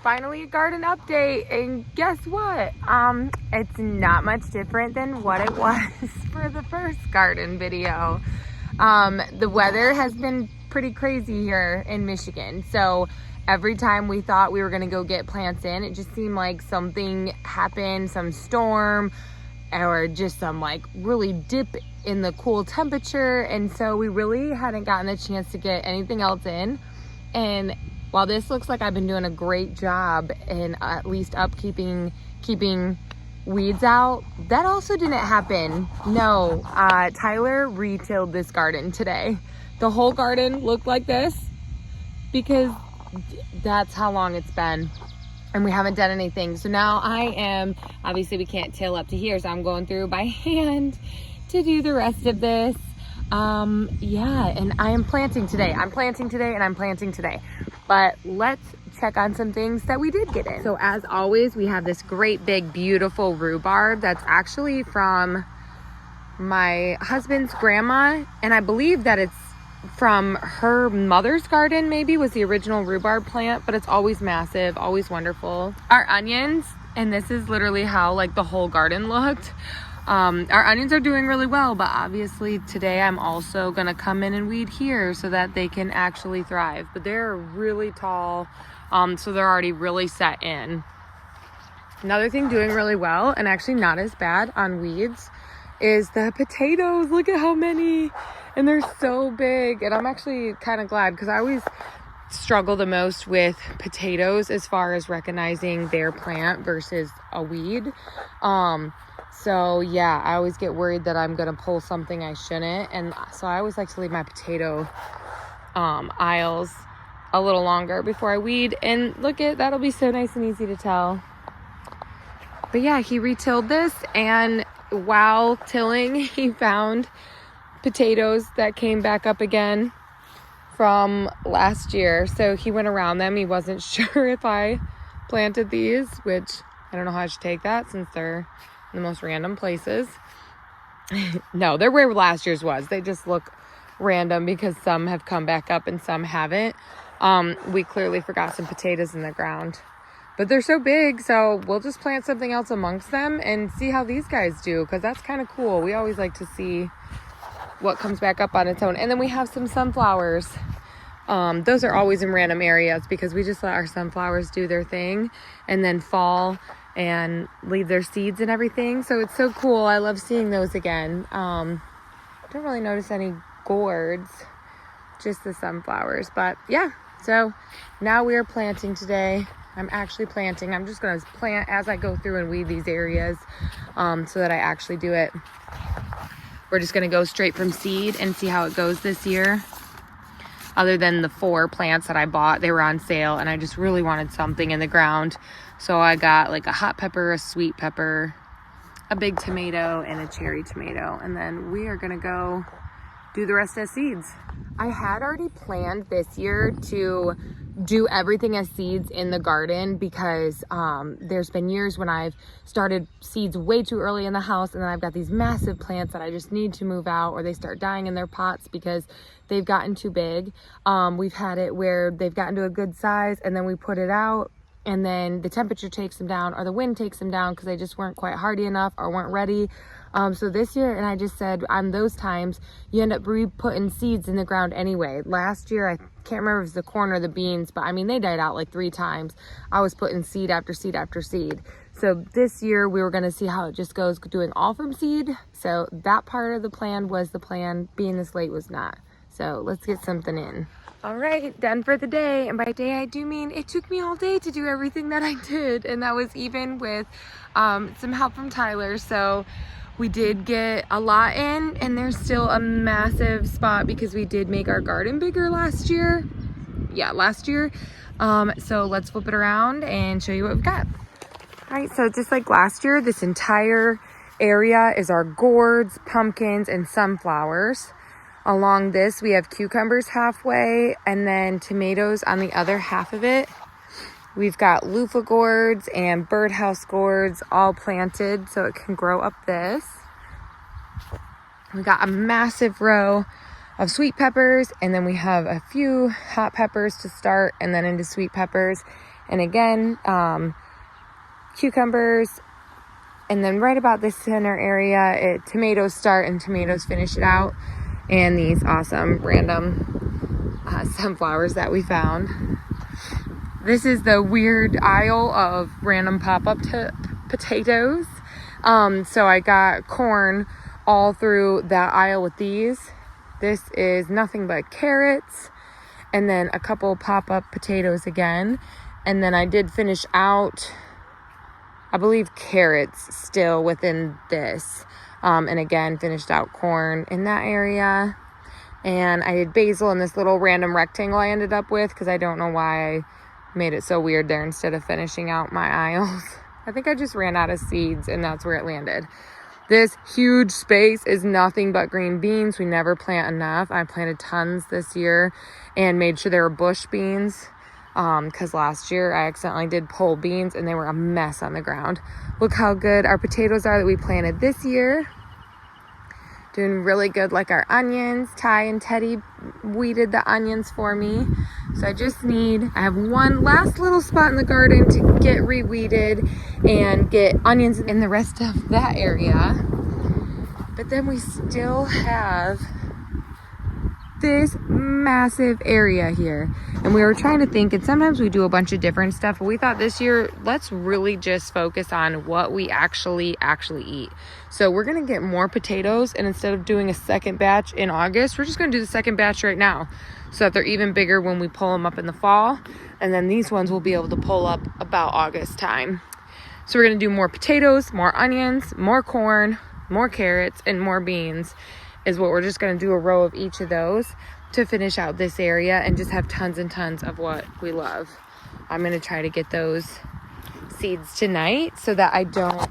finally a garden update, and guess what? It's not much different than what it was for the first garden video. The weather has been pretty crazy here in Michigan, so every time we thought we were gonna go get plants in, it just seemed like something happened, some storm, or just some like really dip in the cool temperature, and so we really hadn't gotten the chance to get anything else in. And while this looks like I've been doing a great job in at least keeping weeds out, that also didn't happen. No, Tyler re-tilled this garden today. The whole garden looked like this because that's how long it's been, and we haven't done anything. So now obviously we can't till up to here, so I'm going through by hand to do the rest of this. Yeah, and I am planting today. I'm planting today. But let's check on some things that we did get in. So as always, we have this great big beautiful rhubarb that's actually from my husband's grandma, and I believe that it's from her mother's garden, maybe was the original rhubarb plant, but it's always massive, always wonderful. Our onions, and this is literally how like the whole garden looked. Our onions are doing really well, but obviously today I'm also gonna come in and weed here so that they can actually thrive. But they're really tall, so they're already really set in. Another thing doing really well, and actually not as bad on weeds, is the potatoes. Look at how many, and they're so big. And I'm actually kind of glad, because I always struggle the most with potatoes as far as recognizing their plant versus a weed. So yeah, I always get worried that I'm gonna pull something I shouldn't, and so I always like to leave my potato aisles a little longer before I weed. And look at, that'll be so nice and easy to tell. But yeah, he re-tilled this, and while tilling, he found potatoes that came back up again from last year. So he went around them. He wasn't sure if I planted these, which I don't know how I should take that since they're in the most random places. No, they're where last year's was. They just look random because some have come back up and some haven't. We clearly forgot some potatoes in the ground, but they're so big, so we'll just plant something else amongst them and see how these guys do, because that's kind of cool. We always like to see what comes back up on its own. And then we have some sunflowers. Those are always in random areas because we just let our sunflowers do their thing and then fall and leave their seeds and everything. So it's so cool. I love seeing those again. Don't really notice any gourds, just the sunflowers. But yeah, so now we are planting today. I'm actually planting. I'm just going to plant as I go through and weed these areas, so that I actually do it. We're just going to go straight from seed and see how it goes this year. Other than the 4 plants that I bought, they were on sale, and I just really wanted something in the ground. So I got like a hot pepper, a sweet pepper, a big tomato, and a cherry tomato. And then we are going to go do the rest as seeds. I had already planned this year to do everything as seeds in the garden, because there's been years when I've started seeds way too early in the house, and then I've got these massive plants that I just need to move out, or they start dying in their pots because they've gotten too big. We've had it where they've gotten to a good size, and then we put it out, and then the temperature takes them down, or the wind takes them down because they just weren't quite hardy enough or weren't ready. So this year, and I just said on those times, you end up putting seeds in the ground anyway. Last year, I can't remember if it was the corn or the beans, but I mean, they died out like 3 times. I was putting seed after seed after seed. So this year we were going to see how it just goes, doing all from seed. So that part of the plan was the plan. Being this late was not. So let's get something in. All right, done for the day. And by day, I do mean it took me all day to do everything that I did. And that was even with some help from Tyler. So we did get a lot in, and there's still a massive spot because we did make our garden bigger last year. Yeah, last year. So let's flip it around and show you what we've got. All right, so just like last year, this entire area is our gourds, pumpkins, and sunflowers. Along this, we have cucumbers halfway, and then tomatoes on the other half of it. We've got loofah gourds and birdhouse gourds all planted so it can grow up this. We got a massive row of sweet peppers, and then we have a few hot peppers to start, and then into sweet peppers, and again cucumbers, and then right about the center area tomatoes start and tomatoes finish it out, and these awesome random sunflowers that we found. This is the weird aisle of random pop-up potatoes. So I got corn all through that aisle with these. This is nothing but carrots, and then a couple pop-up potatoes again. And then I did finish out, I believe, carrots still within this. And again, finished out corn in that area. And I did basil in this little random rectangle I ended up with, because I don't know why I made it so weird there instead of finishing out my aisles. I think I just ran out of seeds and that's where it landed. This huge space is nothing but green beans. We never plant enough. I planted tons this year and made sure they were bush beans, because last year I accidentally did pole beans and they were a mess on the ground. Look how good our potatoes are that we planted this year. Doing really good, like our onions. Ty and Teddy weeded the onions for me. So I have one last little spot in the garden to get reweeded and get onions in the rest of that area. But then we still have this massive area here. And we were trying to think, and sometimes we do a bunch of different stuff, but we thought this year, let's really just focus on what we actually eat. So we're gonna get more potatoes, and instead of doing a second batch in August, we're just gonna do the second batch right now, so that they're even bigger when we pull them up in the fall. And then these ones will be able to pull up about August time. So we're gonna do more potatoes, more onions, more corn, more carrots, and more beans is what we're just gonna do, a row of each of those to finish out this area and just have tons and tons of what we love. I'm gonna try to get those seeds tonight so that I don't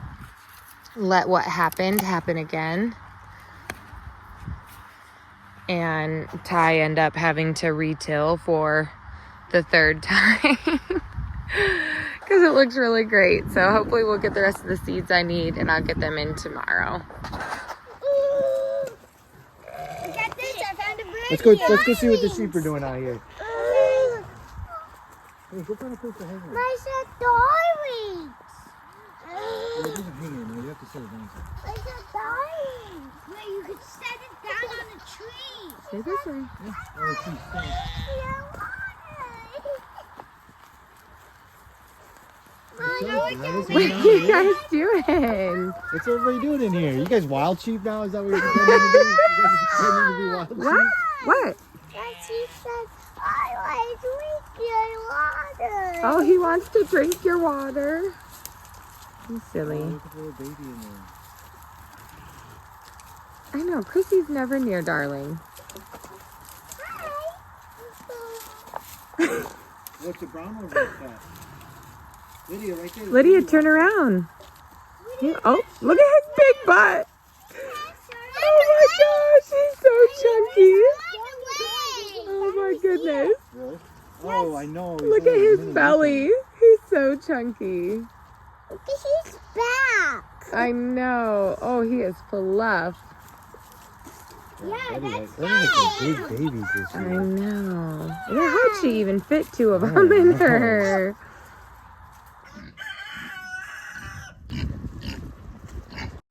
let what happened happen again and Ty end up having to retill for the third time because it looks really great. So hopefully we'll get the rest of the seeds I need and I'll get them in tomorrow. Let's go see what the sheep are doing out here. Hey, go find a place to hang it. There's a diary. It doesn't hang it, you have to set it down. There's a diary. Where you could set it down on a tree. Stay this way. Yeah. Oh, it's insane. What are you guys doing? What's everybody doing in here? You guys wild sheep now? Is that what you're pretending to do? You guys are pretending to be wild sheep? What? She said, I want to drink your water. Oh, he wants to drink your water. He's silly. Oh, look at the little baby in there. I know, Chrissy's never near Darling. Hi. What's the brown or red cat? Lydia, right there. Lydia, turn around. Oh, look at his big butt. Oh my gosh, he's so chunky. Oh my goodness. Really? Oh, I know. Look at his belly. He's so chunky. Look at his back. I know. Oh, he is fluff. Yeah, that's some big babies this I year. know. Yeah, how'd she even fit two of them in her?